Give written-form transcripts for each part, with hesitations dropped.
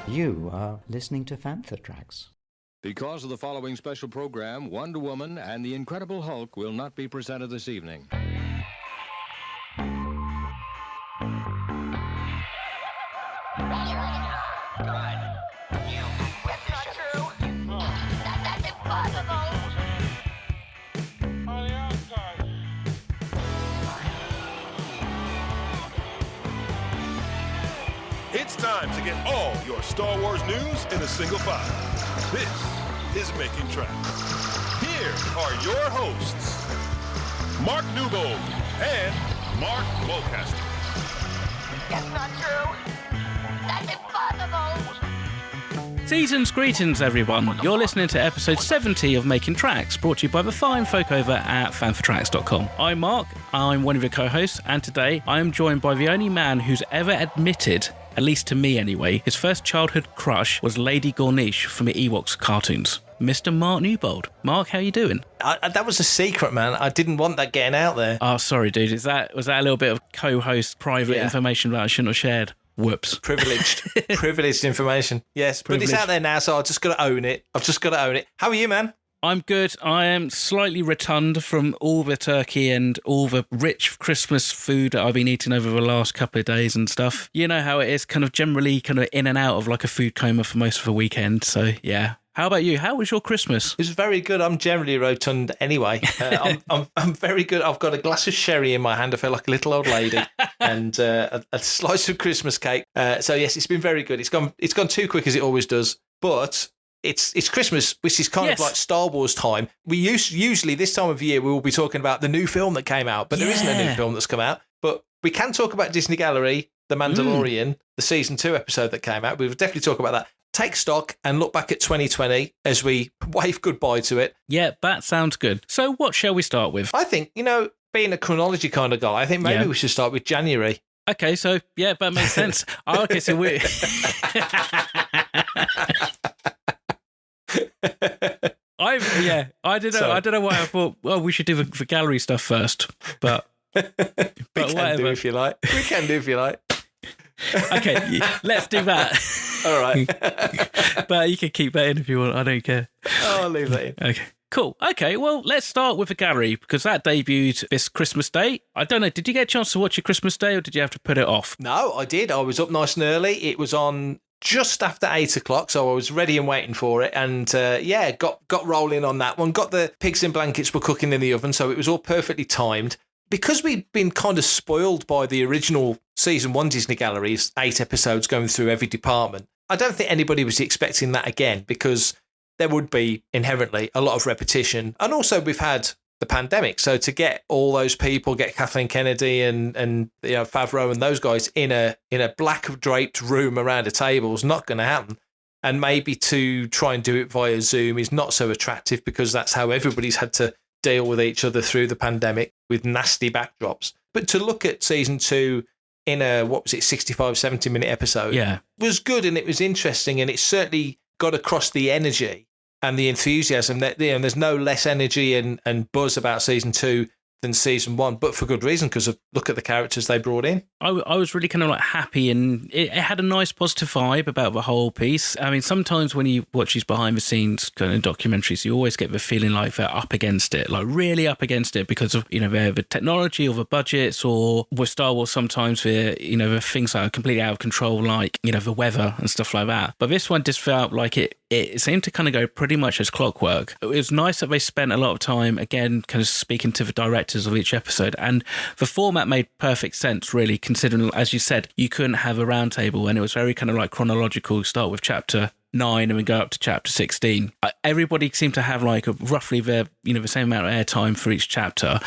You are listening to Fantha Tracks. Because of the following special program, Wonder Woman and the Incredible Hulk will not be presented this evening. It's time to get all your Star Wars news in a single file. This is Making Tracks. Here are your hosts, Mark Newbold and Mark Mulcaster. That's not true. That's impossible. Season's greetings, everyone. You're listening to episode 70 of Making Tracks, brought to you by the fine folk over at fanfortracks.com. I'm Mark, I'm one of your co-hosts, and today I am joined by the only man who's ever admitted, at least to me anyway, his first childhood crush was Lady Gornish from the Ewoks cartoons, Mr. Mark Newbold. Mark, how you doing? That was a secret, man. I didn't want that getting out there. Oh, sorry, dude. Was that a little bit of co-host private information that I shouldn't have shared? Whoops. Privileged information. Yes, but it's out there now, so I've just got to own it. How are you, man? I'm good. I am slightly rotund from all the turkey and all the rich Christmas food that I've been eating over the last couple of days and stuff. You know how it is, kind of generally kind of in and out of like a food coma for most of the weekend. So, yeah. How about you? How was your Christmas? It was very good. I'm generally rotund anyway. I'm very good. I've got a glass of sherry in my hand. I feel like a little old lady, and a slice of Christmas cake. So yes, it's been very good. It's gone too quick as it always does. But it's Christmas, which is kind of like Star Wars time. We usually this time of year we will be talking about the new film that came out, but there isn't a new film that's come out. But we can talk about Disney Gallery, The Mandalorian, the season 2 episode that came out. We'll definitely talk about that. Take stock and look back at 2020 as we wave goodbye to it. Yeah, that sounds good. So what shall we start with? I think, being a chronology kind of guy, I think maybe we should start with January. Okay, so, yeah, that makes sense. Okay, so we... I don't know why I thought, well, we should do the gallery stuff first, but can do if you like. We can do if you like. Okay, let's do that. All right. But you can keep that in if you want. I don't care. Oh, I'll leave that in. Okay. Cool. Okay, well, let's start with the gallery because that debuted this Christmas Day. I don't know, did you get a chance to watch your Christmas Day or did you have to put it off? No, I did. I was up nice and early. It was on just after 8 o'clock, so I was ready and waiting for it. And got rolling on that one. Got the pigs in blankets were cooking in the oven, so it was all perfectly timed. Because we'd been kind of spoiled by the original season 1 Disney Galleries, 8 episodes going through every department, I don't think anybody was expecting that again because there would be inherently a lot of repetition. And also we've had the pandemic. So to get all those people, get Kathleen Kennedy and Favreau and those guys in a black draped room around a table is not going to happen. And maybe to try and do it via Zoom is not so attractive because that's how everybody's had to deal with each other through the pandemic with nasty backdrops. But to look at season 2 in a, 65, 70-minute episode was good and it was interesting and it certainly got across the energy and the enthusiasm that there's no less energy and buzz about season 2 than season 1, but for good reason because of look at the characters they brought in. I was really kind of like happy and it had a nice positive vibe about the whole piece. I mean, sometimes when you watch these behind the scenes kind of documentaries, you always get the feeling like they're up against it, like really up against it because of, the technology or the budgets or with Star Wars sometimes the things that are completely out of control, like, the weather and stuff like that. But this one just felt like it seemed to kind of go pretty much as clockwork. It was nice that they spent a lot of time, again, kind of speaking to the directors of each episode. And the format made perfect sense, really, considering, as you said, you couldn't have a round table and it was very kind of like chronological, start with chapter 9 and we go up to chapter 16. Everybody seemed to have like roughly the same amount of airtime for each chapter.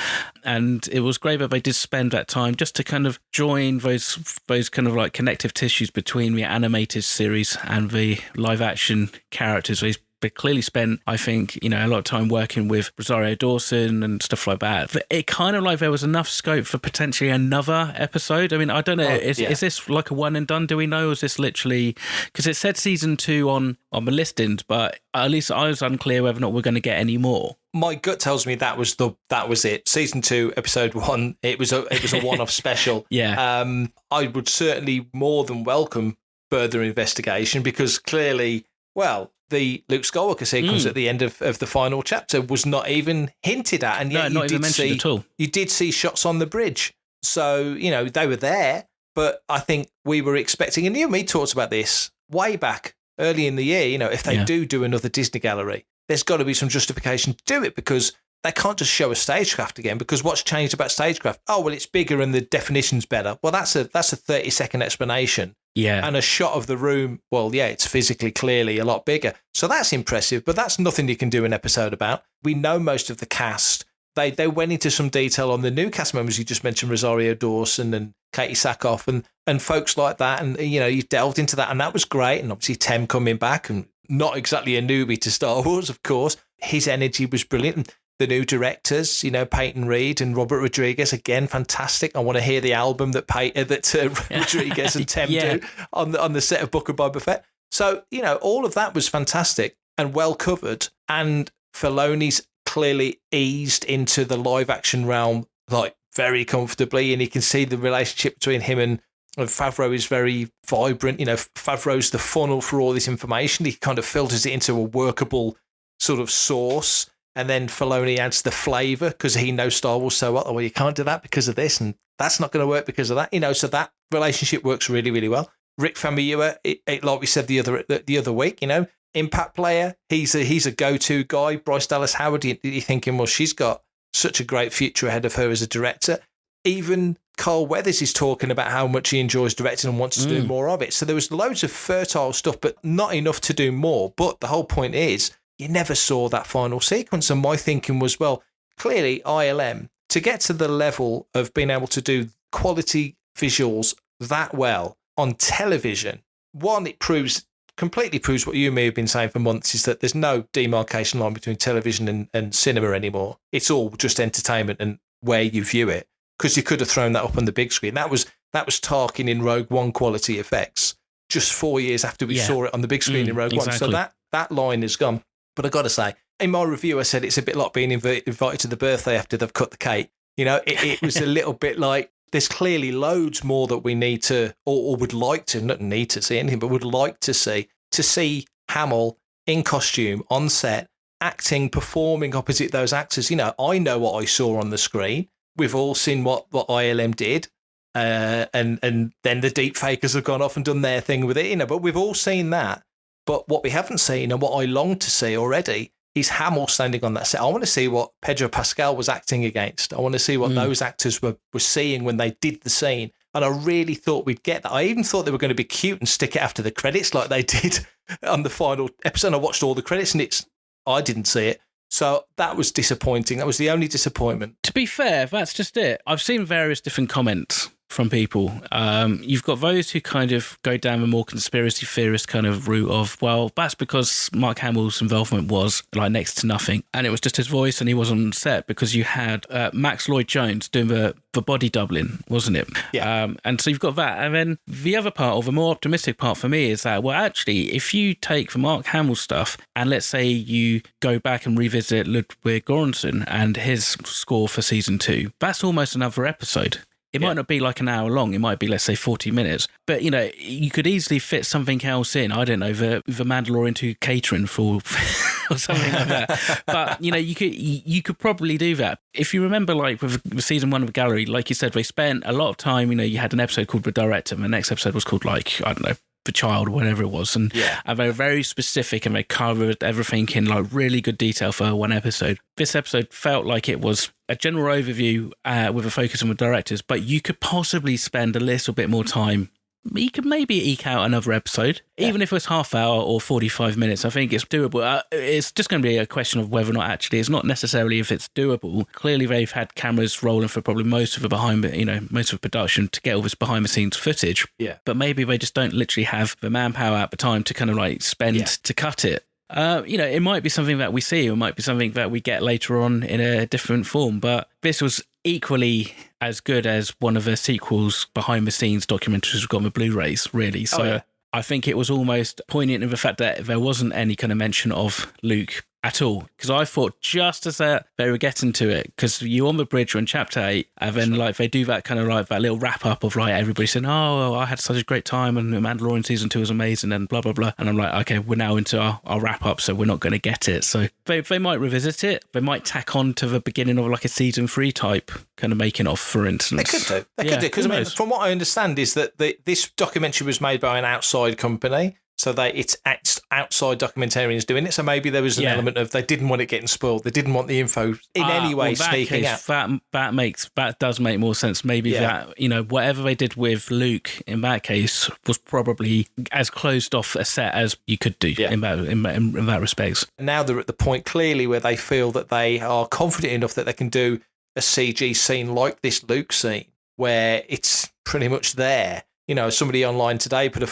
And it was great that they did spend that time just to kind of join those kind of like connective tissues between the animated series and the live action characters. They clearly spent, I think, a lot of time working with Rosario Dawson and stuff like that. But it kind of like there was enough scope for potentially another episode. I mean, I don't know. Is this like a one and done? Do we know? Or is this literally... Because it said season 2 on the listings, but at least I was unclear whether or not we're going to get any more. My gut tells me that was it. Season 2, episode 1. It was a one-off special. Yeah. I would certainly more than welcome further investigation because clearly, well, the Luke Skywalker sequence at the end of the final chapter was not even hinted at. And yet not even mentioned at all. You did see shots on the bridge. So, they were there, but I think we were expecting, and you and me talked about this way back early in the year, if they do another Disney gallery, there's got to be some justification to do it because they can't just show a stagecraft again because what's changed about stagecraft? Oh, well, it's bigger and the definition's better. Well, that's a 30-second explanation. Yeah. And a shot of the room, well, yeah, it's physically clearly a lot bigger. So that's impressive, but that's nothing you can do an episode about. We know most of the cast. They went into some detail on the new cast members. You just mentioned Rosario Dawson and Katie Sackhoff and folks like that. And, you delved into that and that was great. And obviously Tem coming back and not exactly a newbie to Star Wars, of course. His energy was brilliant. And the new directors, Peyton Reed and Robert Rodriguez, again, fantastic. I want to hear the album that Rodriguez and Tem do on the set of Book of Boba Fett. So, all of that was fantastic and well covered. And Filoni's clearly eased into the live action realm like very comfortably, and you can see the relationship between him and Favreau is very vibrant. Favreau's the funnel for all this information. He kind of filters it into a workable sort of source, and then Filoni adds the flavour because he knows Star Wars so well. Well, you can't do that because of this, and that's not going to work because of that. So that relationship works really, really well. Rick Famuyiwa, like we said the other week, impact player. He's a go-to guy. Bryce Dallas Howard, you're thinking, well, she's got such a great future ahead of her as a director. Even Carl Weathers is talking about how much he enjoys directing and wants to do more of it. So there was loads of fertile stuff, but not enough to do more. But the whole point is, you never saw that final sequence. And my thinking was, well, clearly ILM, to get to the level of being able to do quality visuals that well on television, one, it completely proves what you and me have been saying for months, is that there's no demarcation line between television and cinema anymore. It's all just entertainment and where you view it. Because you could have thrown that up on the big screen. That was Tarkin in Rogue One quality effects just 4 years after we saw it on the big screen in Rogue One. So that line is gone. But I got to say, in my review, I said it's a bit like being invited to the birthday after they've cut the cake. It was a little bit like there's clearly loads more that we need to, or would like to, not need to see anything, but would like to see Hamill in costume, on set, acting, performing opposite those actors. I know what I saw on the screen. We've all seen what ILM did, and then the deep fakers have gone off and done their thing with it, but we've all seen that. But what we haven't seen, and what I long to see already, is Hamill standing on that set. I want to see what Pedro Pascal was acting against. I want to see what those actors were seeing when they did the scene. And I really thought we'd get that. I even thought they were going to be cute and stick it after the credits like they did on the final episode. I watched all the credits and I didn't see it. So that was disappointing. That was the only disappointment. To be fair, that's just it. I've seen various different comments from people. You've got those who kind of go down the more conspiracy theorist kind of route of, well, that's because Mark Hamill's involvement was like next to nothing. And it was just his voice and he wasn't on set because you had Max Lloyd-Jones doing the body doubling, wasn't it? Yeah. And so you've got that. And then the other part, or the more optimistic part for me, is that, well, actually, if you take the Mark Hamill stuff and let's say you go back and revisit Ludwig Göransson and his score for season 2, that's almost another episode. It might not be like an hour long. It might be, let's say, 40 minutes. But, you could easily fit something else in. I don't know, the Mandalorian to catering for or something like that. But, you could probably do that. If you remember, like, with season 1 of the gallery, like you said, they spent a lot of time, you had an episode called The Director, and the next episode was called, like, I don't know, The Child or whatever it was. And they were very specific and they covered everything in, like, really good detail for one episode. This episode felt like it was a general overview with a focus on the directors, but you could possibly spend a little bit more time. You could maybe eke out another episode, even if it was half hour or 45 minutes. I think it's doable. It's just going to be a question of whether or not actually, it's not necessarily if it's doable. Clearly, they've had cameras rolling for probably most of the most of the production to get all this behind the scenes footage. Yeah. But maybe they just don't literally have the manpower at the time to kind of like spend to cut it. It might be something that we see, or it might be something that we get later on in a different form, but this was equally as good as one of the sequels behind the scenes documentaries we've got on the Blu-rays, really. So I think it was almost poignant in the fact that there wasn't any kind of mention of Luke at all, because I thought just as they were getting to it, because you're on the bridge on chapter 8, and then like they do that kind of like that little wrap up of like everybody saying, oh, I had such a great time and Mandalorian season 2 was amazing and blah blah blah, and I'm like, okay, we're now into our wrap up, so we're not going to get it. So they might revisit it, they might tack on to the beginning of like a season 3 type kind of making of, for instance. They could do, because I mean, from what I understand is that this documentary was made by an outside company. So it's outside documentarians doing it. So maybe there was an element of they didn't want it getting spoiled. They didn't want the info in any way sneaking out. That does make more sense. Maybe that, whatever they did with Luke in that case was probably as closed off a set as you could do in that respect. Now they're at the point clearly where they feel that they are confident enough that they can do a CG scene like this Luke scene where it's pretty much there. Somebody online today put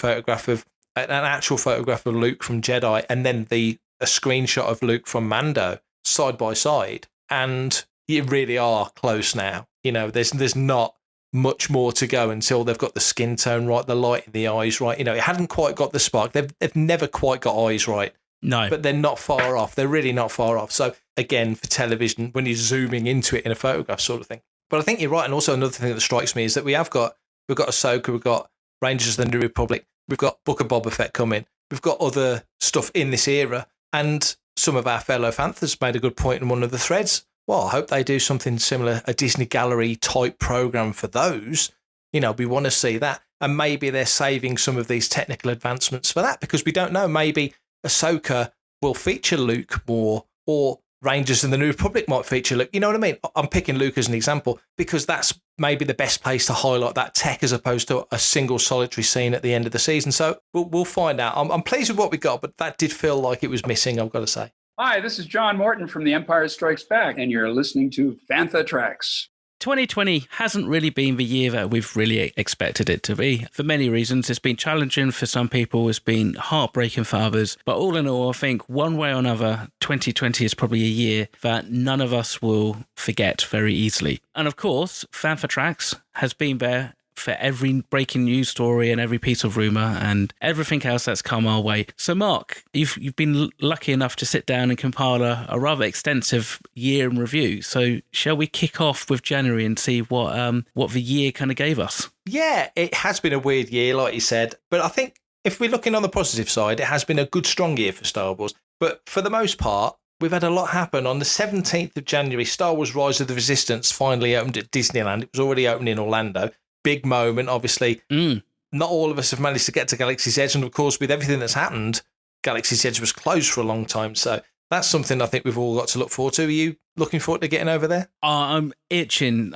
an actual photograph of Luke from Jedi and then a screenshot of Luke from Mando side by side. And you really are close now. There's not much more to go until they've got the skin tone right, the light in the eyes right. It hadn't quite got the spark. They've never quite got eyes right. No. But they're not far off. They're really not far off. So again, for television, when you're zooming into it in a photograph sort of thing. But I think you're right. And also another thing that strikes me is that we've got Ahsoka, we've got Rangers of the New Republic, we've got Book of Boba Fett coming. We've got other stuff in this era. And some of our fellow Fanthers made a good point in one of the threads. Well, I hope they do something similar, a Disney Gallery type program for those. We want to see that. And maybe they're saving some of these technical advancements for that because we don't know. Maybe Ahsoka will feature Luke more, or Rangers in the New Republic might feature Luke. You know what I mean? I'm picking Luke as an example because that's maybe the best place to highlight that tech as opposed to a single solitary scene at the end of the season. So we'll find out. I'm pleased with what we got, but that did feel like it was missing, I've got to say. Hi, this is John Morton from The Empire Strikes Back, and you're listening to Fantha Tracks. 2020 hasn't really been the year that we've really expected it to be. For many reasons, it's been challenging for some people, it's been heartbreaking for others. But all in all, I think one way or another, 2020 is probably a year that none of us will forget very easily. And of course, Fantha Tracks has been there for every breaking news story and every piece of rumour and everything else that's come our way. So Mark, you've been lucky enough to sit down and compile a rather extensive year in review. So shall we kick off with January and see what the year kind of gave us? Yeah, it has been a weird year, like you said. But I think if we're looking on the positive side, it has been a good, strong year for Star Wars. But for the most part, we've had a lot happen. On the 17th of January, Star Wars Rise of the Resistance finally opened at Disneyland. It was already open in Orlando. Big moment, obviously. Not all of us have managed to get to Galaxy's Edge, and of course, with everything that's happened, Galaxy's Edge was closed for a long time. So that's something I think we've all got to look forward to. Are you looking forward to getting over there? I'm itching.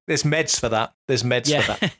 There's meds for that. For that.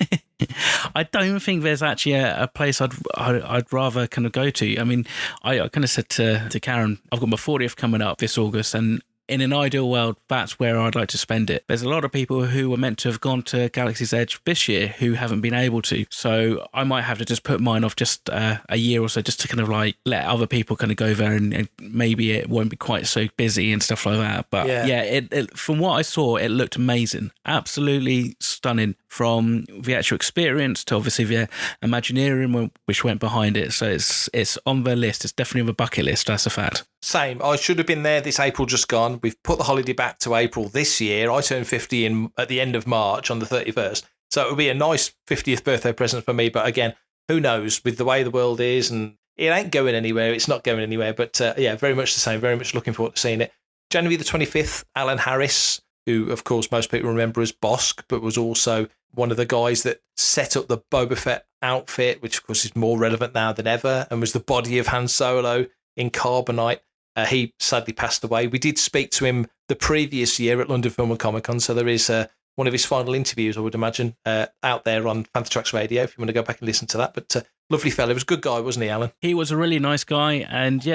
I don't think there's actually a place I'd rather kind of go to. I mean, I kind of said to Karen, I've got my 40th coming up this August, and in an ideal world, that's where I'd like to spend it. There's a lot of people who were meant to have gone to Galaxy's Edge this year who haven't been able to. So I might have to just put mine off just a year or so just to kind of like let other people kind of go there and maybe it won't be quite so busy and stuff like that. But it from what I saw, it looked amazing. Absolutely stunning from the actual experience to obviously the Imagineering which went behind it. So it's on the list. It's definitely on the bucket list. That's a fact. Same. I should have been there this April just gone. We've put the holiday back to April this year. I turned 50 at the end of March on the 31st. So it would be a nice 50th birthday present for me. But again, who knows with the way the world is, and it ain't going anywhere. It's not going anywhere. But very much the same. Very much looking forward to seeing it. January the 25th, Alan Harris, who of course most people remember as Bosk, but was also one of the guys that set up the Boba Fett outfit, which of course is more relevant now than ever, and was the body of Han Solo in Carbonite. He sadly passed away. We did speak to him the previous year at London Film and Comic Con, so there is one of his final interviews, I would imagine, out there on Fantha Tracks Radio, if you want to go back and listen to that. But lovely fella. He was a good guy, wasn't he, Alan? He was a really nice guy, and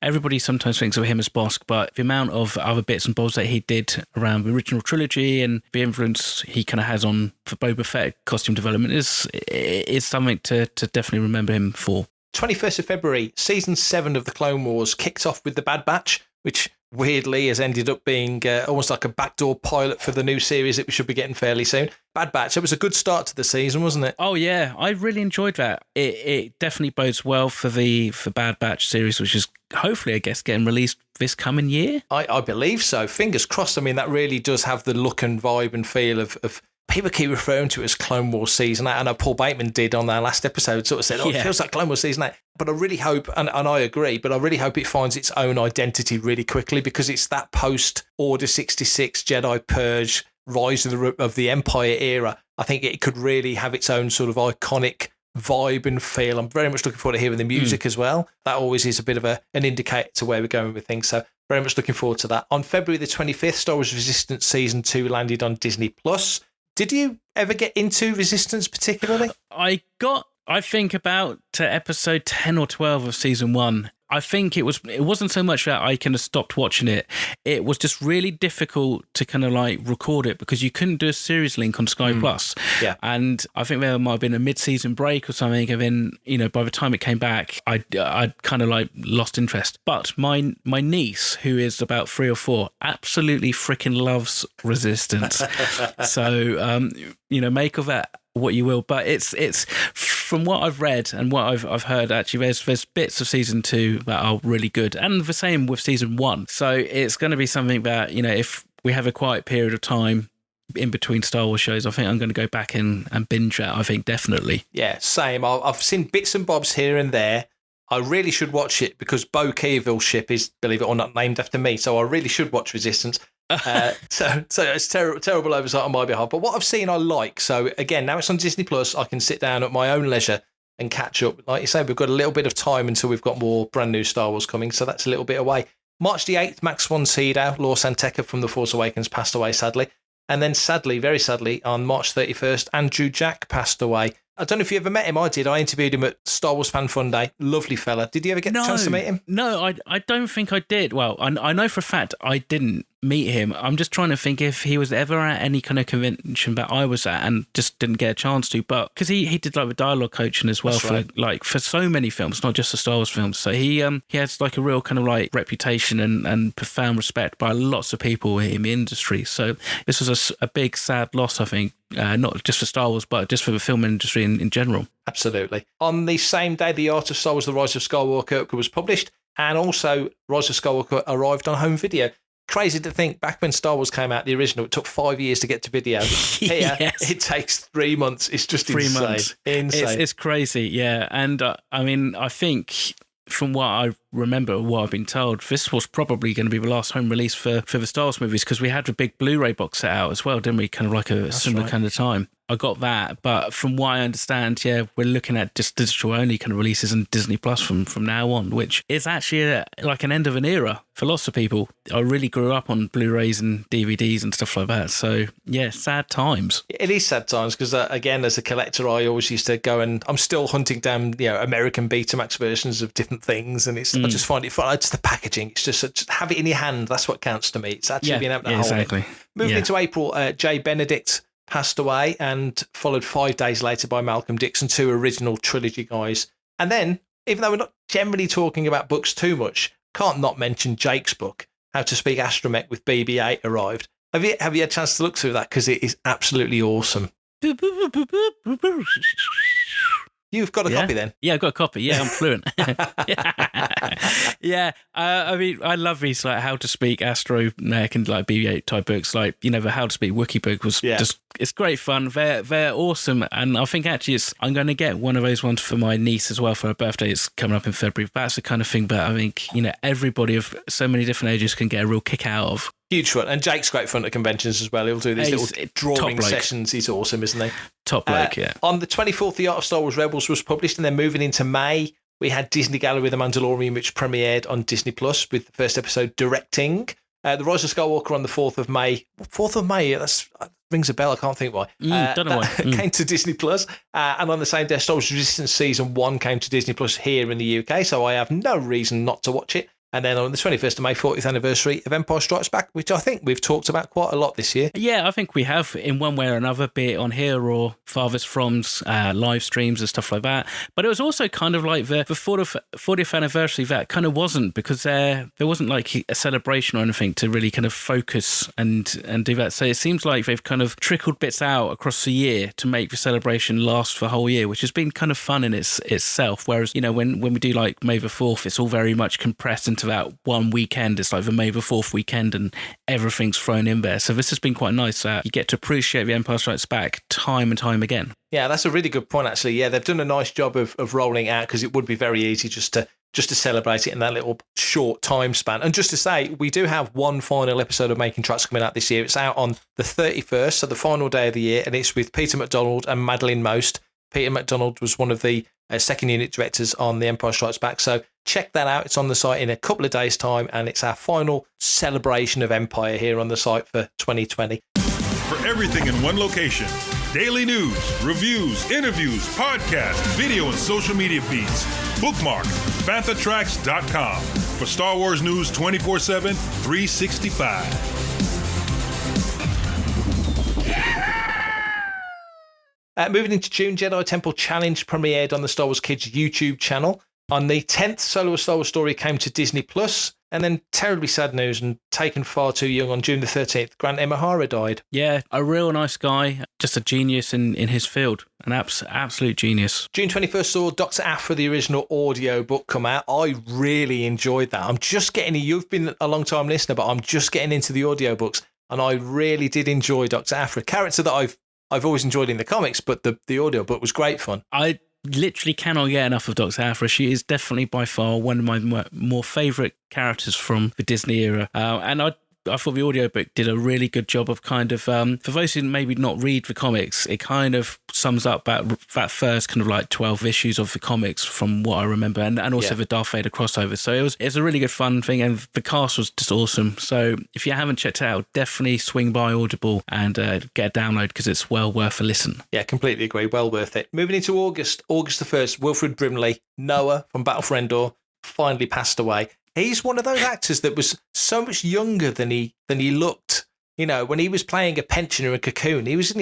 everybody sometimes thinks of him as Bosk, but the amount of other bits and bobs that he did around the original trilogy and the influence he kind of has on for Boba Fett costume development is something to definitely remember him for. 21st of February, Season 7 of The Clone Wars kicked off with The Bad Batch, which weirdly has ended up being almost like a backdoor pilot for the new series that we should be getting fairly soon. Bad Batch, it was a good start to the season, wasn't it? Oh, yeah. I really enjoyed that. It definitely bodes well for the Bad Batch series, which is hopefully, I guess, getting released this coming year. I believe so. Fingers crossed. I mean, that really does have the look and vibe and feel of people keep referring to it as Clone Wars Season 8. I know Paul Bateman did on our last episode, sort of said, it feels like Clone Wars Season 8. But I really hope, and I agree, but I really hope it finds its own identity really quickly, because it's that post-Order 66, Jedi Purge, Rise of the Empire era. I think it could really have its own sort of iconic vibe and feel. I'm very much looking forward to hearing the music as well. That always is a bit of an indicator to where we're going with things. So very much looking forward to that. On February the 25th, Star Wars Resistance Season 2 landed on Disney+. Did you ever get into Resistance particularly? I think about to episode 10 or 12 of season 1. I think it wasn't so much that I kind of stopped watching it. It was just really difficult to kind of like record it because you couldn't do a series link on Sky Plus. Yeah. And I think there might have been a mid-season break or something. And then, by the time it came back, I'd kind of like lost interest. But my niece, who is about 3 or 4, absolutely freaking loves Resistance. So, make of that what you will, but it's from what I've read and what I've heard, actually there's bits of season 2 that are really good, and the same with season 1. So it's going to be something that, if we have a quiet period of time in between Star Wars shows, I think I'm going to go back and binge that. I think definitely. Yeah, same. I've seen bits and bobs here and there. I really should watch it because Bo Keeville's ship is, believe it or not, named after me, so I really should watch Resistance. So it's terrible oversight on my behalf. But what I've seen, I like. So again, now it's on Disney Plus. I can sit down at my own leisure and catch up. Like you say, we've got a little bit of time until we've got more brand new Star Wars coming. So that's a little bit away. March the 8th, Max von Sydow, Lor San Tekka from The Force Awakens, passed away sadly. And then sadly, very sadly, on March 31st, Andrew Jack passed away. I don't know if you ever met him. I did. I interviewed him at Star Wars Fan Fun Day. Lovely fella. Did you ever get a chance to meet him? No, I don't think I did. Well, I know for a fact I didn't meet him. I'm just trying to think if he was ever at any kind of convention that I was at and just didn't get a chance to. But because he did like the dialogue coaching as well for so many films, not just the Star Wars films. So he has like a real kind of like reputation and profound respect by lots of people in the industry. So this was a big sad loss, I think. Not just for Star Wars, but just for the film industry in general. Absolutely. On the same day, The Art of Star Wars, The Rise of Skywalker was published, and also Rise of Skywalker arrived on home video. Crazy to think, back when Star Wars came out, the original, it took 5 years to get to video. Here, it takes 3 months. It's just 3 insane. months. Insane. It's crazy, yeah. And I mean, I think from what I remember, what I've been told, this was probably going to be the last home release for the Star Wars movies, because we had the big Blu-ray box set out as well, didn't we? Kind of like a similar kind of time. I got that, but from what I understand, we're looking at just digital only kind of releases and Disney Plus from now on, which is actually like an end of an era for lots of people. I really grew up on Blu-rays and DVDs and stuff like that. So yeah, sad times. It is sad times because again, as a collector, I always used to go and I'm still hunting down American Betamax versions of different things, and it's I just find it fun. It's the packaging. It's just have it in your hand. That's what counts to me. It's actually being able to hold exactly. it. Moving into April, Jay Benedict passed away, and followed 5 days later by Malcolm Dixon, 2 original trilogy guys. And then, even though we're not generally talking about books too much, can't not mention Jake's book, How to Speak Astromech with BB-8 arrived. Have you had a chance to look through that? Because it is absolutely awesome. You've got a copy then? Yeah, I've got a copy. Yeah, I'm fluent. I mean, I love these like How to Speak Astromech and like BB-8 type books. Like, the How to Speak Wookiee book was just, it's great fun. They're awesome. And I think actually I'm going to get one of those ones for my niece as well for her birthday. It's coming up in February. That's the kind of thing that I think, everybody of so many different ages can get a real kick out of. Huge fun. And Jake's great fun at conventions as well. He'll do these little drawing sessions. He's awesome, isn't he? Top bloke, yeah. On the 24th, The Art of Star Wars Rebels was published, and then moving into May, we had Disney Gallery, The Mandalorian, which premiered on Disney Plus with the first episode directing. The Rise of Skywalker on the 4th of May. 4th of May, that rings a bell. I can't think why. Don't know why. Came to Disney Plus. And on the same day, Star Wars Resistance Season 1 came to Disney Plus here in the UK, so I have no reason not to watch it. And then on the 21st of May, 40th anniversary of Empire Strikes Back, which I think we've talked about quite a lot this year. Yeah, I think we have in one way or another, be it on here or Farthest From's live streams and stuff like that. But it was also kind of like the 40th anniversary that kind of wasn't, because there wasn't like a celebration or anything to really kind of focus and do that. So it seems like they've kind of trickled bits out across the year to make the celebration last for a whole year, which has been kind of fun in itself. Whereas, you know, when we do like May the 4th, it's all very much compressed into that one weekend. It's like the May the 4th weekend and everything's thrown in there. So this has been quite nice that you get to appreciate the Empire Strikes Back time and time again. Yeah, that's a really good point, actually. Yeah, they've done a nice job of rolling it out, because it would be very easy just to celebrate it in that little short time span. And just to say, we do have one final episode of Making Tracks coming out this year. It's out on the 31st, so the final day of the year, and it's with Peter MacDonald and Madeline Most. Peter MacDonald was one of the second unit directors on The Empire Strikes Back. So check that out. It's on the site in a couple of days' time, and it's our final celebration of Empire here on the site for 2020. For everything in one location, daily news, reviews, interviews, podcasts, video, and social media feeds, bookmark FanthaTracks.com for Star Wars news 24/7, 365. Moving into June, Jedi Temple Challenge premiered on the Star Wars Kids YouTube channel. On the 10th, Solo a Star Wars Story came to Disney+, and then terribly sad news and taken far too young on June the 13th, Grant Imahara died. Yeah, a real nice guy, just a genius in his field, an absolute genius. June 21st saw Dr. Aphra, the original audio book, come out. I really enjoyed that. You've been a long time listener, but I'm just getting into the audiobooks, and I really did enjoy Dr. Aphra, a character that I've always enjoyed in the comics, but the audiobook was great fun. I literally cannot get enough of Dr. Aphra. She is definitely by far one of my more favourite characters from the Disney era. And I thought the audiobook did a really good job of kind of, for those who maybe not read the comics, it kind of sums up that first kind of like 12 issues of the comics from what I remember, and also the Darth Vader crossover. So it was a really good fun thing, and the cast was just awesome. So if you haven't checked it out, definitely swing by Audible and get a download, because it's well worth a listen. Yeah, completely agree. Well worth it. Moving into August the 1st, Wilfred Brimley, Noah from Battle for Endor, finally passed away. He's one of those actors that was so much younger than he looked. You know, when he was playing a pensioner in Cocoon, he was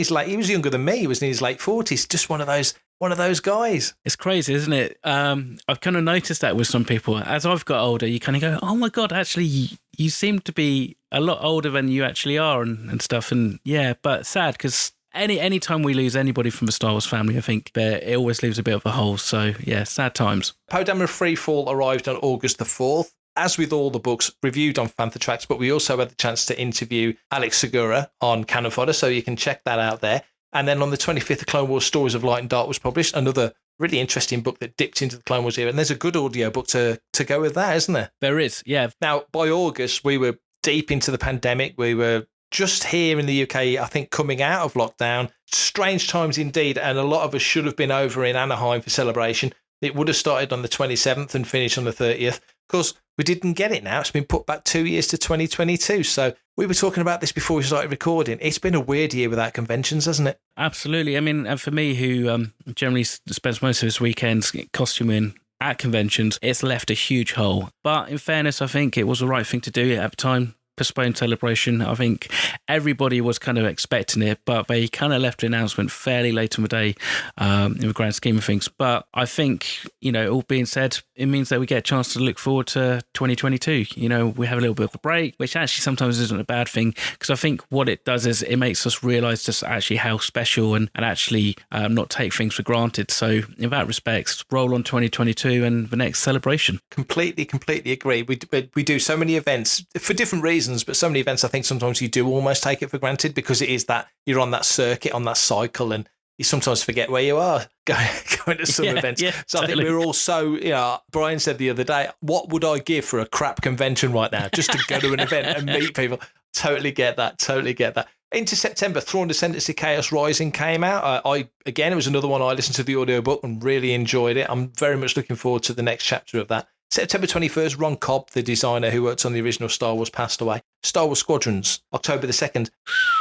younger than me. He was in his late 40s. Just one of those guys. It's crazy, isn't it? I've kind of noticed that with some people. As I've got older, you kind of go, oh my God, actually, you seem to be a lot older than you actually are and stuff. And yeah, but sad, because any time we lose anybody from the Star Wars family, I think it always leaves a bit of a hole. So yeah, sad times. Poe Dameron Freefall arrived on August the 4th. As with all the books, reviewed on Fantha Tracks, but we also had the chance to interview Alex Segura on Cannon Fodder, so you can check that out there. And then on the 25th, The Clone Wars Stories of Light and Dark was published, another really interesting book that dipped into the Clone Wars era. And there's a good audio book to go with that, isn't there? There is, yeah. Now, by August, we were deep into the pandemic. We were just here in the UK, I think, coming out of lockdown. Strange times indeed, and a lot of us should have been over in Anaheim for celebration. It would have started on the 27th and finished on the 30th. Of course, we didn't get it now. It's been put back 2 years to 2022. So we were talking about this before we started recording. It's been a weird year without conventions, hasn't it? Absolutely. I mean, and for me, who generally spends most of his weekends costuming at conventions, it's left a huge hole. But in fairness, I think it was the right thing to do at the time. Postponed celebration. I think everybody was kind of expecting it, but they kind of left the announcement fairly late in the day in the grand scheme of things. But I think, you know, all being said, it means that we get a chance to look forward to 2022. You know, we have a little bit of a break, which actually sometimes isn't a bad thing, because I think what it does is it makes us realise just actually how special and actually not take things for granted. So in that respect, roll on 2022 and the next celebration. Completely agree. We do so many events for different reasons, but so many events I think sometimes you do almost take it for granted, because it is that you're on that circuit, on that cycle, and you sometimes forget where you are going to some events. Yeah, so totally. I think we're all so, you know, Brian said the other day, what would I give for a crap convention right now just to go to an event and meet people? Totally get that. Into September, Thrawn Descendants of Chaos Rising came out. It was another one I listened to the audiobook and really enjoyed it. I'm very much looking forward to the next chapter of that. September 21st, Ron Cobb, the designer who worked on the original Star Wars, passed away. Star Wars Squadrons, October the 2nd.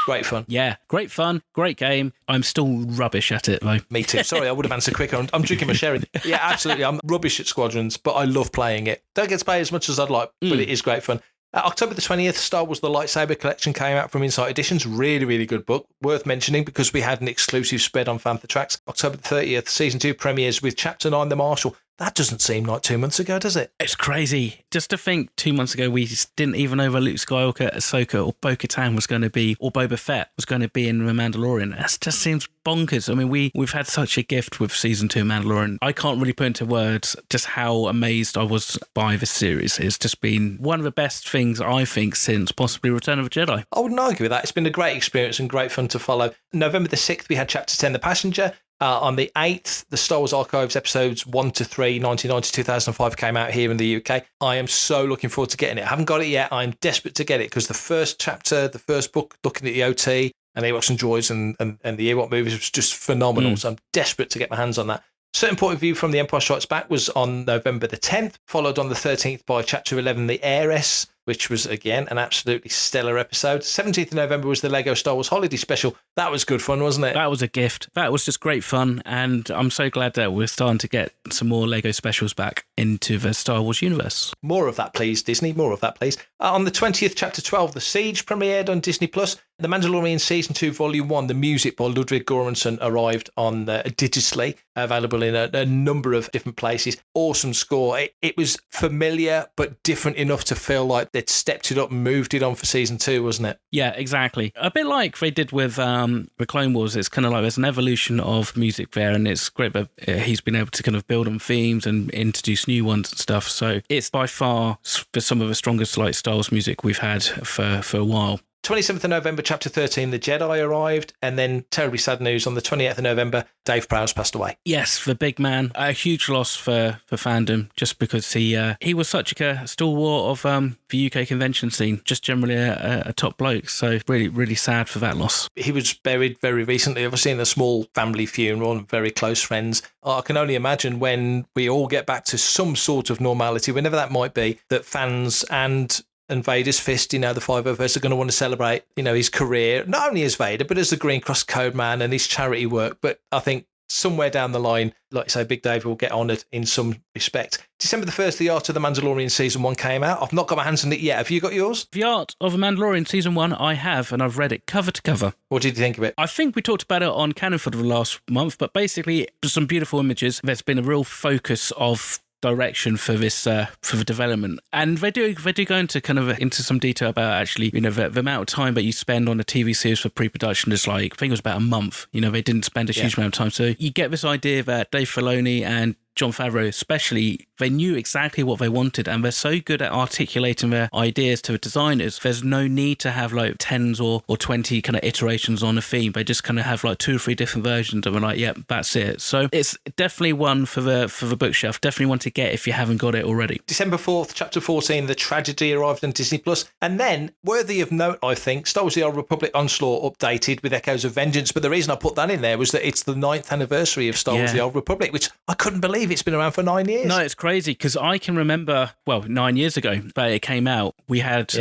Great fun. Yeah, great fun, great game. I'm still rubbish at it, though. Me too. Sorry, I would have answered quicker. I'm drinking my sherry. Yeah, absolutely. I'm rubbish at Squadrons, but I love playing it. Don't get to play as much as I'd like, but it is great fun. October the 20th, Star Wars The Lightsaber Collection came out from Insight Editions. Really, really good book. Worth mentioning because we had an exclusive spread on Fantha Tracks. October the 30th, Season 2 premieres with Chapter 9, The Marshal. That doesn't seem like 2 months ago, does it? It's crazy. Just to think 2 months ago, we just didn't even know whether Luke Skywalker, Ahsoka, or Bo-Katan was going to be, or Boba Fett was going to be in The Mandalorian. That just seems bonkers. I mean, we've had such a gift with Season 2 Mandalorian. I can't really put into words just how amazed I was by this series. It's just been one of the best things, I think, since possibly Return of the Jedi. I wouldn't argue with that. It's been a great experience and great fun to follow. November the 6th, we had Chapter 10, The Passenger. On the 8th, the Star Wars Archives episodes 1 to 3, 1999 to 2005 came out here in the UK. I am so looking forward to getting it. I haven't got it yet. I'm desperate to get it because the first chapter, the first book, looking at the OT and Ewoks and Droids and the Ewok movies was just phenomenal. So I'm desperate to get my hands on that. Certain Point of View from The Empire Strikes Back was on November the 10th, followed on the 13th by Chapter 11, The Heiress, which was, again, an absolutely stellar episode. 17th of November was the Lego Star Wars Holiday Special. That was good fun, wasn't it? That was a gift. That was just great fun, and I'm so glad that we're starting to get some more Lego specials back into the Star Wars universe. More of that, please, Disney. More of that, please. On the 20th, Chapter 12, The Siege premiered on Disney+. The Mandalorian Season 2, Volume 1, the music by Ludwig Göransson arrived on digitally, available in a number of different places. Awesome score. It was familiar, but different enough to feel like they'd stepped it up and moved it on for Season 2, wasn't it? Yeah, exactly. A bit like they did with the Clone Wars. It's kind of like there's an evolution of music there, and it's great that he's been able to kind of build on themes and introduce new ones and stuff. So it's by far some of the strongest like Star Wars music we've had for a while. 27th of November, Chapter 13, The Jedi arrived, and then terribly sad news, on the 28th of November, Dave Prowse passed away. Yes, the big man. A huge loss for fandom, just because he was such a stalwart of the UK convention scene, just generally a top bloke. So really, really sad for that loss. He was buried very recently, obviously in a small family funeral and very close friends. I can only imagine when we all get back to some sort of normality, whenever that might be, that fans and Vader's Fist, the five of us are going to want to celebrate, his career, not only as Vader, but as the Green Cross Code Man and his charity work. But I think somewhere down the line, like I say, Big Dave will get honoured in some respect. December the 1st, The Art of the Mandalorian Season 1 came out. I've not got my hands on it yet. Have you got yours? The Art of the Mandalorian Season 1, I have, and I've read it cover to cover. What did you think of it? I think we talked about it on Canon for the last month, but basically, some beautiful images. There's been a real focus of direction for this for the development, and they do go into kind of into some detail about actually the amount of time that you spend on a TV series for pre-production is like, I think it was about a month. They didn't spend a huge amount of time, so you get this idea that Dave Filoni and Jon Favreau especially, they knew exactly what they wanted, and they're so good at articulating their ideas to the designers. There's no need to have like 10s or 20 kind of iterations on a theme. They just kind of have like 2 or 3 different versions, and we're like, yep, that's it. So it's definitely one for the bookshelf. Definitely one to get if you haven't got it already. December 4th, Chapter 14, The Tragedy arrived on Disney+. And then, worthy of note, I think, Star Wars The Old Republic Onslaught updated with Echoes of Vengeance. But the reason I put that in there was that it's the 9th anniversary of Star Wars The Old Republic, which I couldn't believe it's been around for 9 years. No, it's crazy, because I can remember, 9 years ago that it came out, we had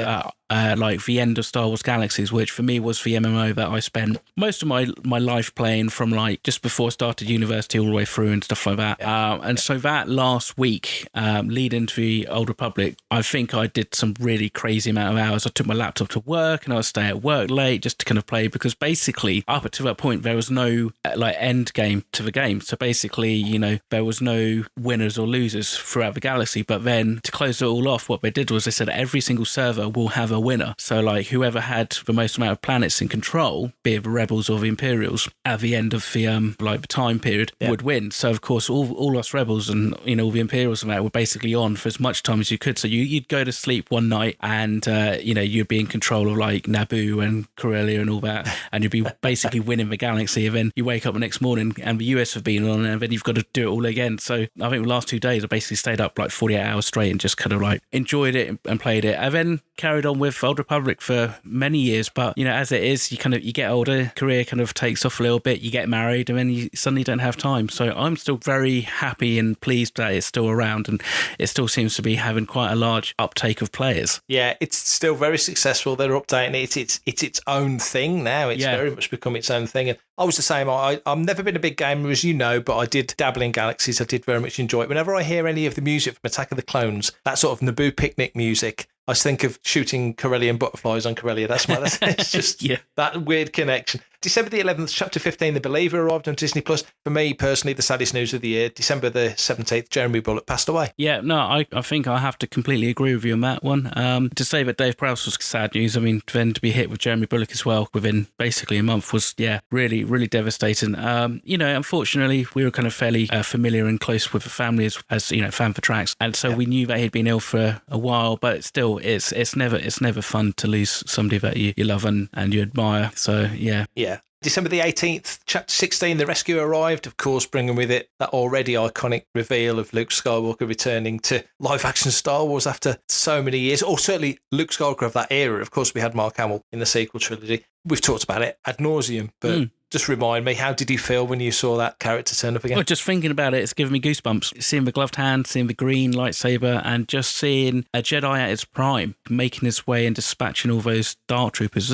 like the end of Star Wars Galaxies, which for me was the MMO that I spent most of my life playing from like just before I started university all the way through and stuff like that. And so that last week, lead into the Old Republic, I think I did some really crazy amount of hours. I took my laptop to work and I would stay at work late just to kind of play, because basically up until that point there was no like end game to the game. So basically, there was no winners or losers throughout the galaxy. But then to close it all off, what they did was they said every single server will have a winner. So like whoever had the most amount of planets in control, be it the Rebels or the Imperials, at the end of the the time period would win. So of course all us Rebels and all the Imperials and that were basically on for as much time as you could. So you'd go to sleep one night and you'd be in control of like Naboo and Corellia and all that, and you'd be basically winning the galaxy. And then you wake up the next morning and the US have been on, and then you've got to do it all again. So I think the last 2 days I basically stayed up like 48 hours straight and just kind of like enjoyed it and played it. I then carried on with Old Republic for many years, but as it is, you get older, career kind of takes off a little bit, you get married, and then you suddenly don't have time. So I'm still very happy and pleased that it's still around, and it still seems to be having quite a large uptake of players. Yeah, it's still very successful. They're updating it. It's its own thing now. It's very much become its own thing. And I was the same. I've never been a big gamer, as you know, but I did dabble in Galaxies. I did very much enjoy it. Whenever I hear any of the music from Attack of the Clones, that sort of Naboo picnic music, I think of shooting Corellian butterflies on Corellia. It's just that weird connection. December the 11th, Chapter 15, The Believer, arrived on Disney+. For me, personally, the saddest news of the year, December the 17th, Jeremy Bullock passed away. Yeah, no, I think I have to completely agree with you on that one. To say that Dave Prowse was sad news, I mean, then to be hit with Jeremy Bullock as well within basically a month was, really, really devastating. Unfortunately, we were kind of fairly familiar and close with the family as fan for tracks. And so we knew that he'd been ill for a while, but still, it's never fun to lose somebody that you love and you admire. So, yeah. Yeah. December the 18th, Chapter 16, The Rescue arrived, of course, bringing with it that already iconic reveal of Luke Skywalker returning to live-action Star Wars after so many years, or certainly Luke Skywalker of that era. Of course, we had Mark Hamill in the sequel trilogy. We've talked about it ad nauseum, but just remind me, how did you feel when you saw that character turn up again? Well, just thinking about it, it's giving me goosebumps. Seeing the gloved hand, seeing the green lightsaber, and just seeing a Jedi at its prime, making his way and dispatching all those Dark Troopers.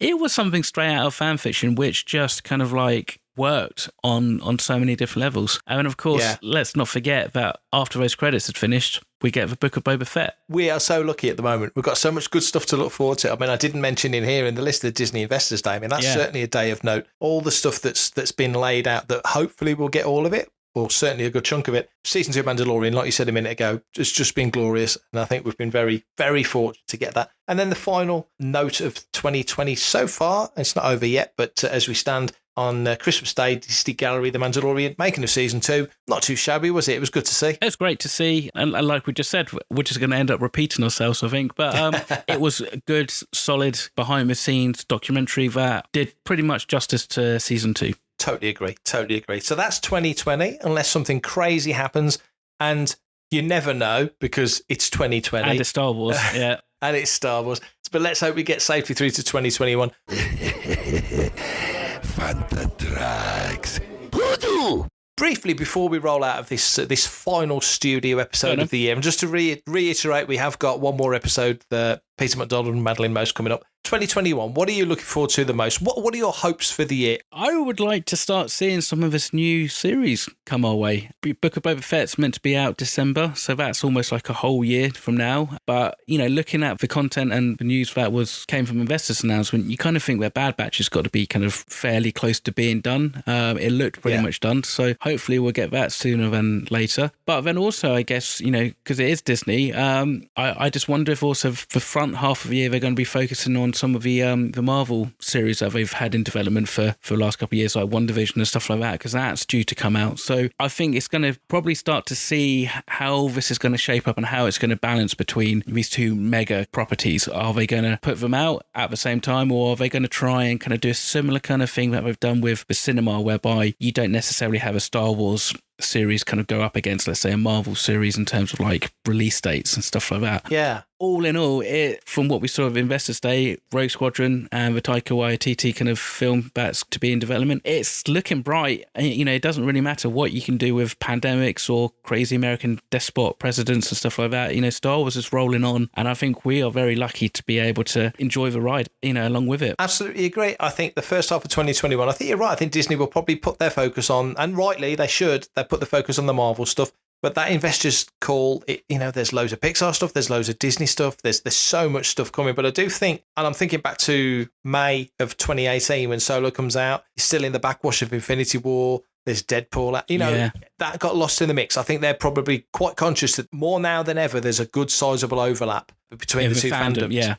It was something straight out of fan fiction, which just kind of worked on so many different levels. And of course, let's not forget that after those credits had finished, we get the Book of Boba Fett. We are so lucky at the moment. We've got so much good stuff to look forward to. I mean, I didn't mention in here in the list of Disney Investors Day. I mean, that's certainly a day of note. All the stuff that's been laid out that hopefully we'll get all of it, or certainly a good chunk of it. Season 2 of Mandalorian, like you said a minute ago, it's just been glorious. And I think we've been very, very fortunate to get that. And then the final note of 2020 so far, it's not over yet, but as we stand on Christmas Day, Disney Gallery, The Mandalorian, making of Season 2. Not too shabby, was it? It was good to see. It's great to see. And like we just said, we're just going to end up repeating ourselves, I think. But it was a good, solid, behind-the-scenes documentary that did pretty much justice to Season 2. Totally agree. So that's 2020, unless something crazy happens. And you never know, because it's 2020. And it's Star Wars, yeah. And it's Star Wars. But let's hope we get safely through to 2021. Fantatrax. Briefly, before we roll out of this final studio episode of the year, and just to reiterate, we have got one more episode, Peter McDonald and Madeline Most coming up. 2021, what are you looking forward to the most? What are your hopes for the year? I would like to start seeing some of this new series come our way. Book of Boba Fett's meant to be out December, so that's almost like a whole year from now. But, looking at the content and the news that came from Investors' announcement, you kind of think their Bad Batch has got to be kind of fairly close to being done. It looked pretty much done, so hopefully we'll get that sooner than later. But then also, I guess, because it is Disney, I just wonder if also the front half of the year they're going to be focusing on some of the Marvel series that they've had in development for the last couple of years, like WandaVision and stuff like that, because that's due to come out. So I think it's going to probably start to see how this is going to shape up and how it's going to balance between these two mega properties. Are they going to put them out at the same time, or are they going to try and kind of do a similar kind of thing that they've done with the cinema, whereby you don't necessarily have a Star Wars series kind of go up against, let's say, a Marvel series in terms of like release dates and stuff like that. Yeah. All in all, from what we saw of Investors' Day, Rogue Squadron and the Taika Waititi kind of film that's to be in development, it's looking bright. It doesn't really matter what you can do with pandemics or crazy American despot presidents and stuff like that. Star Wars is rolling on, and I think we are very lucky to be able to enjoy the ride, along with it. Absolutely agree. I think the first half of 2021, I think you're right. I think Disney will probably put their focus on, and rightly they should, they put the focus on the Marvel stuff. But that investors call, there's loads of Pixar stuff, there's loads of Disney stuff, there's so much stuff coming. But I do think, and I'm thinking back to May of 2018 when Solo comes out, you're still in the backwash of Infinity War, there's Deadpool, that got lost in the mix. I think they're probably quite conscious that more now than ever, there's a good sizable overlap between the two fandoms. Yeah.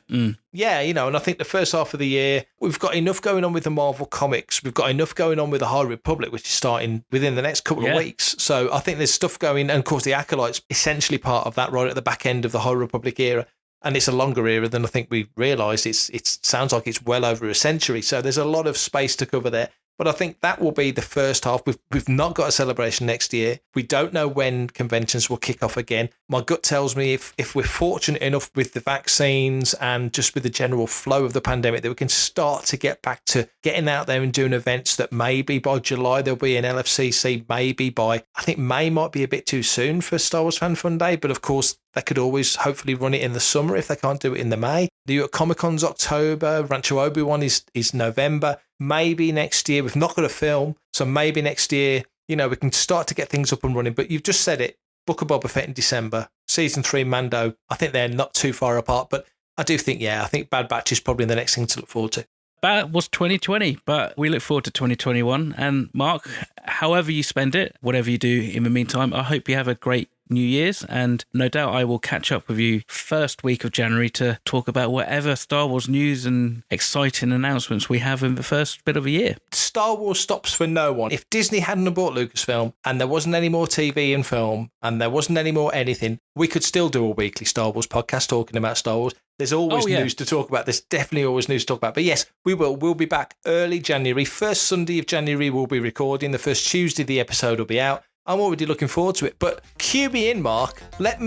Yeah, and I think the first half of the year, we've got enough going on with the Marvel comics. We've got enough going on with the High Republic, which is starting within the next couple of weeks. So I think there's stuff going, and of course the Acolyte's essentially part of that right at the back end of the High Republic era. And it's a longer era than I think we realised. It sounds like it's well over a century. So there's a lot of space to cover there. But I think that will be the first half. We've not got a celebration next year. We don't know when conventions will kick off again. My gut tells me if we're fortunate enough with the vaccines and just with the general flow of the pandemic that we can start to get back to getting out there and doing events, that maybe by July there'll be an LFCC, maybe by, I think May might be a bit too soon for Star Wars Fan Fun Day, but of course they could always hopefully run it in the summer if they can't do it in the May. The Comic-Con's October, Rancho Obi-Wan is November. Maybe next year, we've not got a film, so maybe next year, we can start to get things up and running. But you've just said it, Book of Boba Fett in December, Season 3 Mando, I think they're not too far apart, but I do think, I think Bad Batch is probably the next thing to look forward to. That was 2020, but we look forward to 2021. And Mark, however you spend it, whatever you do in the meantime, I hope you have a great New Year's, and no doubt I will catch up with you first week of January to talk about whatever Star Wars news and exciting announcements we have in the first bit of a year. Star Wars stops for no one. If Disney hadn't bought Lucasfilm and there wasn't any more TV and film and there wasn't any more anything, we could still do a weekly Star Wars podcast talking about Star Wars. There's always news to talk about. There's definitely always news to talk about. But yes, we will. We'll be back early January. First Sunday of January we'll be recording. The first Tuesday the episode will be out. I'm already looking forward to it. But cue me in, Mark. Let's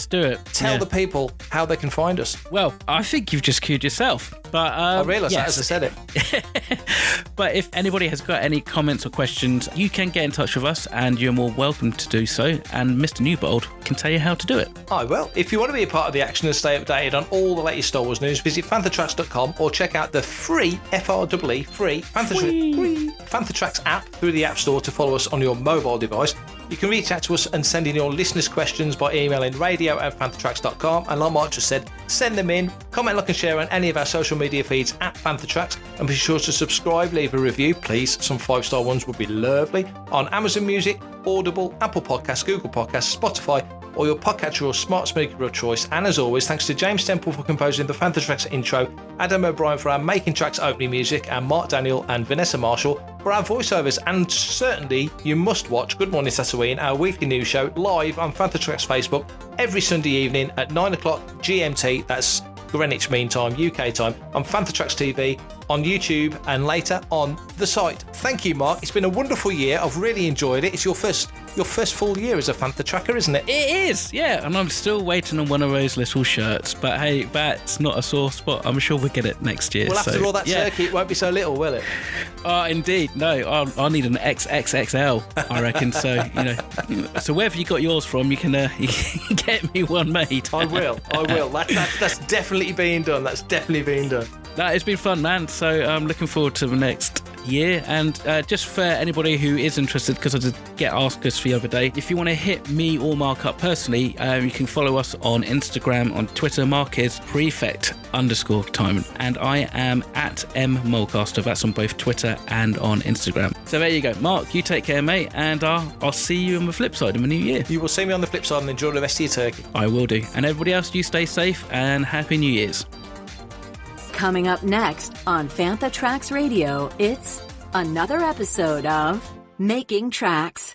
do it. Tell the people how they can find us. Well, I think you've just cued yourself. But I realised that as I said it. But if anybody has got any comments or questions, you can get in touch with us, and you're more welcome to do so. And Mr. Newbold can tell you how to do it. I will. If you want to be a part of the action and stay updated on all the latest Star Wars news, visit fanthatracks.com or check out the free, FREE, free Fantha Tracks app through the App Store to follow us on your mobile device. You can reach out to us and send in your listeners' questions by emailing radio@fanthatracks.com. And like Mark just said, send them in, comment, like and share on any of our social media feeds at Fanthatracks, and be sure to subscribe, leave a review, please. Some 5-star ones would be lovely. On Amazon Music, Audible, Apple Podcasts, Google Podcasts, Spotify, or your podcatcher or smart speaker of choice. And as always, thanks to James Temple for composing the Fantha Tracks intro, Adam O'Brien for our Making Tracks opening music, and Mark Daniel and Vanessa Marshall for our voiceovers. And certainly, you must watch Good Morning Tatooine, our weekly news show, live on Fantha Tracks Facebook every Sunday evening at 9 o'clock GMT. That's Greenwich Mean Time, UK time, on Fantha Tracks TV, on YouTube, and later on the site. Thank you, Mark. It's been a wonderful year. I've really enjoyed it. It's your first full year as a Fantha Tracker, isn't it? It is, yeah. And I'm still waiting on one of those little shirts. But hey, that's not a sore spot. I'm sure we'll get it next year. Well, after all that turkey, it won't be so little, will it? Oh, indeed. No, I'll need an XXXL, I reckon. So, so wherever you got yours from, you can get me one made. I will. That's definitely being done. No, it's been fun, man. So I'm looking forward to the next year. And just for anybody who is interested, because I did get asked this the other day, if you want to hit me or Mark up personally, you can follow us on Instagram, on Twitter. Mark is prefect_time, and I am at @mmolcaster. That's on both Twitter and on Instagram. So there you go. Mark, you take care, mate, and I'll see you on the flip side in the new year. You will see me on the flip side and enjoy the rest of your turkey. I will do. And everybody else, you stay safe and Happy New Year's. Coming up next on Fantha Tracks Radio, it's another episode of Making Tracks.